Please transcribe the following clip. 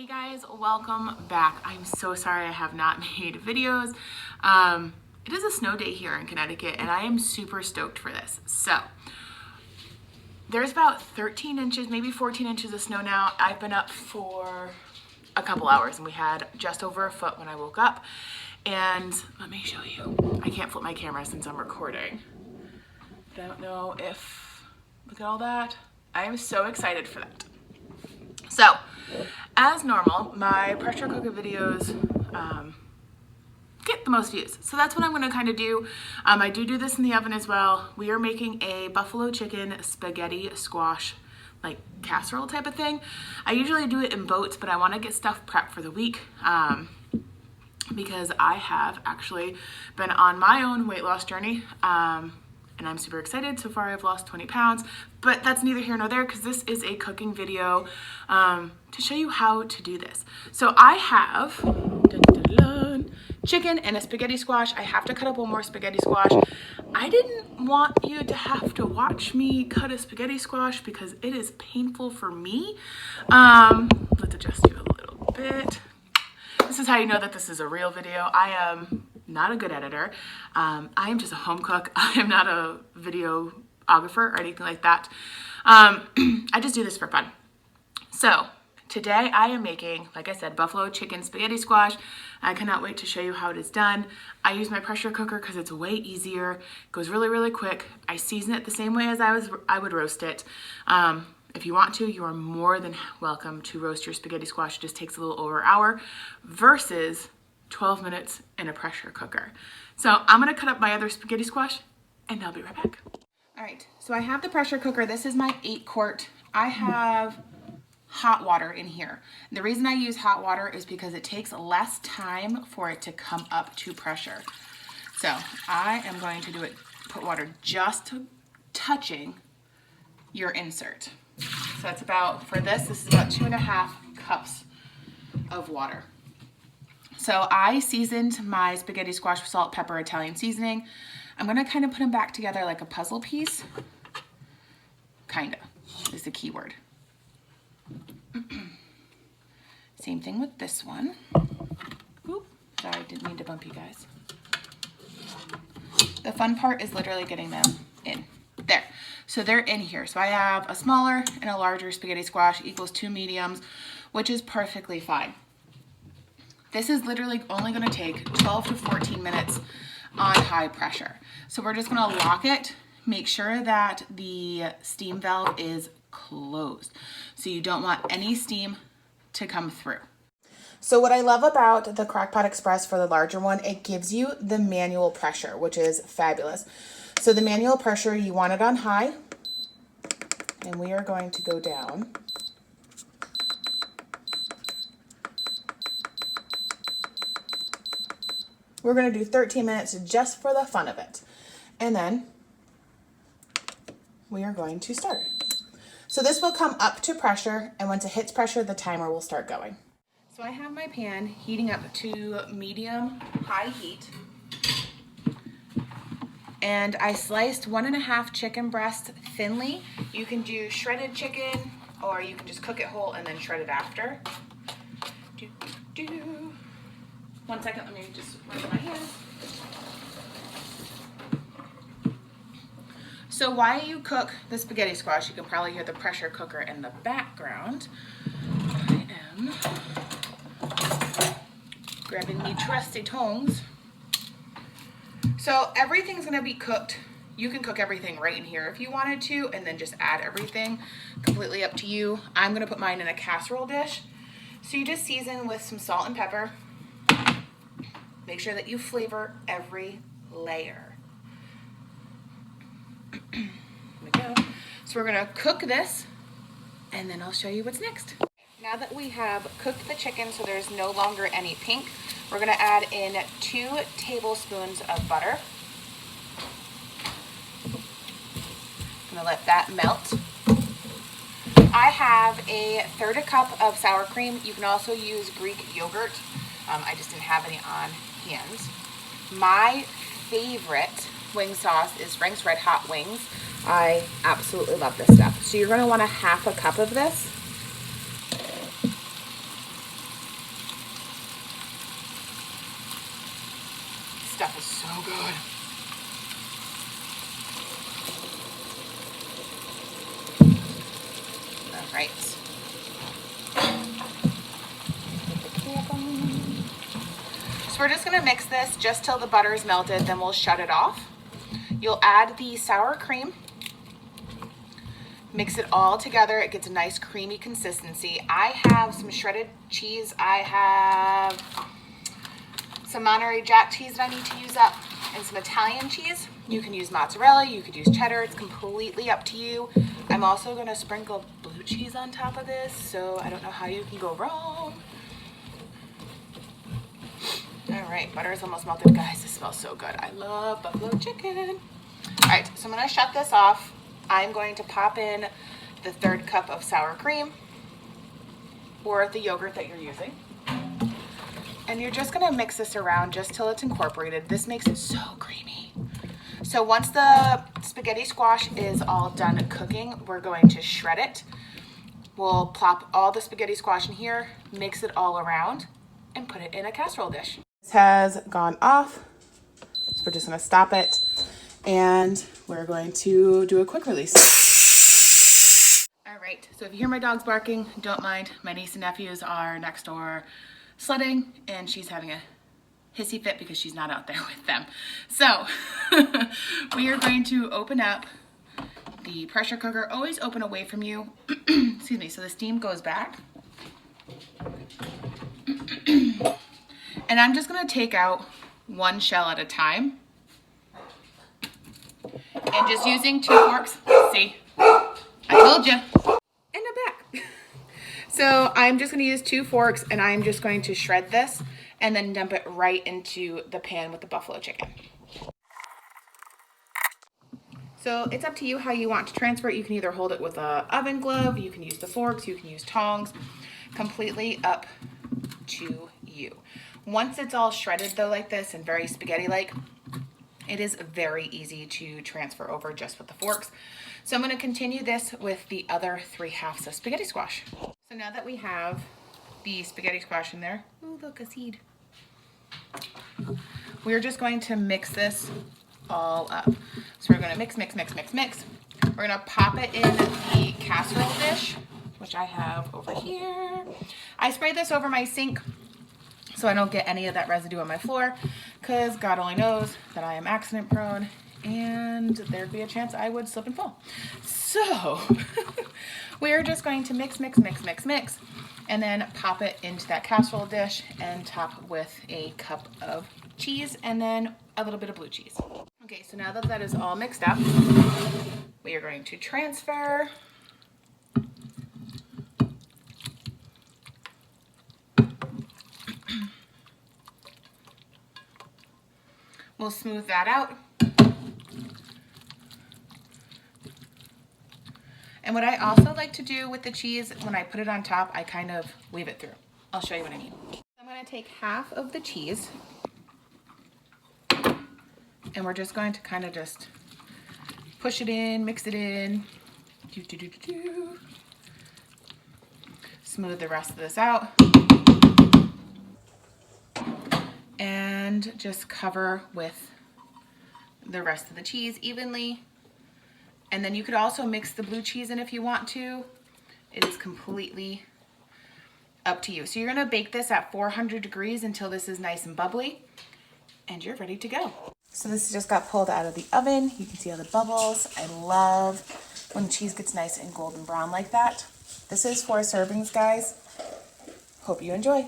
Hey guys, welcome back. I'm so sorry I have not made videos. It is a snow day here in Connecticut and I am super stoked for this. So there's about 13 inches, maybe 14 inches of snow now. I've been up for a couple hours and we had just over a foot when I woke up. And let me show you. I can't flip my camera since I'm recording. I don't know if, look at all that. I am so excited for that. So, as normal, my pressure cooker videos get the most views. So that's what I'm going to kind of do. I do this in the oven as well. We are making a buffalo chicken spaghetti squash like casserole type of thing. I usually do it in boats, but I want to get stuff prepped for the week because I have actually been on my own weight loss journey. And I'm super excited. So far I've lost 20 pounds, but that's neither here nor there because this is a cooking video to show you how to do this. So I have chicken and a spaghetti squash. I have to cut up one more spaghetti squash. I didn't want you to have to watch me cut a spaghetti squash because it is painful for me. Let's adjust you a little bit. This is how you know that this is a real video. I am not a good editor. I am just a home cook. I am not a videographer or anything like that. I just do this for fun. So today I am making, like I said, buffalo chicken spaghetti squash. I cannot wait to show you how it is done. I use my pressure cooker because it's way easier. It goes really, really quick. I season it the same way as I would roast it. If you want to, you are more than welcome to roast your spaghetti squash. It just takes a little over an hour versus 12 minutes in a pressure cooker. So I'm gonna cut up my other spaghetti squash and I'll be right back. All right, so I have the pressure cooker. This is my 8-quart. I have hot water in here. The reason I use hot water is because it takes less time for it to come up to pressure. So I am going to put water just touching your insert. So that's about, for this is about 2.5 cups of water. So I seasoned my spaghetti squash with salt, pepper, Italian seasoning. I'm gonna kind of put them back together like a puzzle piece. Kinda is the key word. Same thing with this one. Oop, sorry, didn't mean to bump you guys. The fun part is literally getting them in. There. So they're in here. So I have a smaller and a larger spaghetti squash equals 2 mediums, which is perfectly fine. This is literally only going to take 12 to 14 minutes on high pressure. So we're just going to lock it, make sure that the steam valve is closed. So you don't want any steam to come through. So what I love about the Crock-Pot Express for the larger one, it gives you the manual pressure, which is fabulous. So the manual pressure, you want it on high, and we are going to go down. We're going to do 13 minutes just for the fun of it. And then we are going to start. So this will come up to pressure, and once it hits pressure, the timer will start going. So I have my pan heating up to medium-high heat. And I sliced 1.5 chicken breasts thinly. You can do shredded chicken, or you can just cook it whole and then shred it after. One second, let me just rinse my hands. So while you cook the spaghetti squash, you can probably hear the pressure cooker in the background. I am grabbing me trusty tongs. So everything's gonna be cooked. You can cook everything right in here if you wanted to, and then just add everything, completely up to you. I'm gonna put mine in a casserole dish. So you just season with some salt and pepper. Make sure that you flavor every layer. There we go. So we're gonna cook this, and then I'll show you what's next. Now that we have cooked the chicken so there's no longer any pink, we're gonna add in 2 tablespoons of butter. I'm gonna let that melt. I have a 1/3 cup of sour cream. You can also use Greek yogurt. I just didn't have any on hand. My favorite wing sauce is Frank's Red Hot Wings. I absolutely love this stuff. So you're gonna want 1/2 cup of this. stuff is so good. All right. So we're just gonna mix this just till the butter is melted, then we'll shut it off. You'll add the sour cream. Mix it all together. It gets a nice creamy consistency. I have some shredded cheese. I have some Monterey Jack cheese that I need to use up and some Italian cheese. You can use mozzarella, you could use cheddar. It's completely up to you. I'm also gonna sprinkle blue cheese on top of this, so I don't know how you can go wrong. All right, butter is almost melted, guys. This smells so good. I love buffalo chicken. All right, so I'm gonna shut this off. I'm going to pop in the 1/3 cup of sour cream or the yogurt that you're using. And you're just gonna mix this around just till it's incorporated. This makes it so creamy. So once the spaghetti squash is all done cooking, we're going to shred it. We'll plop all the spaghetti squash in here, mix it all around, and put it in a casserole dish. This has gone off, so we're just gonna stop it. And we're going to do a quick release. All right, so if you hear my dogs barking, don't mind. My niece and nephews are next door sledding, and she's having a hissy fit because she's not out there with them. So we are going to open up the pressure cooker. Always open away from you. Excuse me, so the steam goes back. And I'm just gonna take out one shell at a time. And just using 2 forks. See, I told you. And I'm back. So I'm just gonna use 2 forks and I'm just going to shred this and then dump it right into the pan with the buffalo chicken. So it's up to you how you want to transfer it. You can either hold it with an oven glove, you can use the forks, you can use tongs, completely up to you. Once it's all shredded though like this and very spaghetti-like, it is very easy to transfer over just with the forks. So I'm going to continue this with the other 3/2 of spaghetti squash. So now that we have the spaghetti squash in there, ooh, look, a seed. We're just going to mix this all up. So we're going to mix. We're going to pop it in the casserole dish, which I have over here. I sprayed this over my sink so I don't get any of that residue on my floor, because God only knows that I am accident prone and there'd be a chance I would slip and fall. So we're just going to mix, and then pop it into that casserole dish and top with a cup of cheese and then a little bit of blue cheese. Okay, so now that that is all mixed up, we are going to transfer. We'll smooth that out. And what I also like to do with the cheese, when I put it on top, I kind of weave it through. I'll show you what I mean. I'm going to take half of the cheese, and we're just going to kind of just push it in, mix it in. Smooth the rest of this out. And just cover with the rest of the cheese evenly. And then you could also mix the blue cheese in if you want to. It is completely up to you. So you're gonna bake this at 400 degrees until this is nice and bubbly, and you're ready to go. So this just got pulled out of the oven. You can see all the bubbles. I love when cheese gets nice and golden brown like that. This is 4 servings, guys. Hope you enjoy.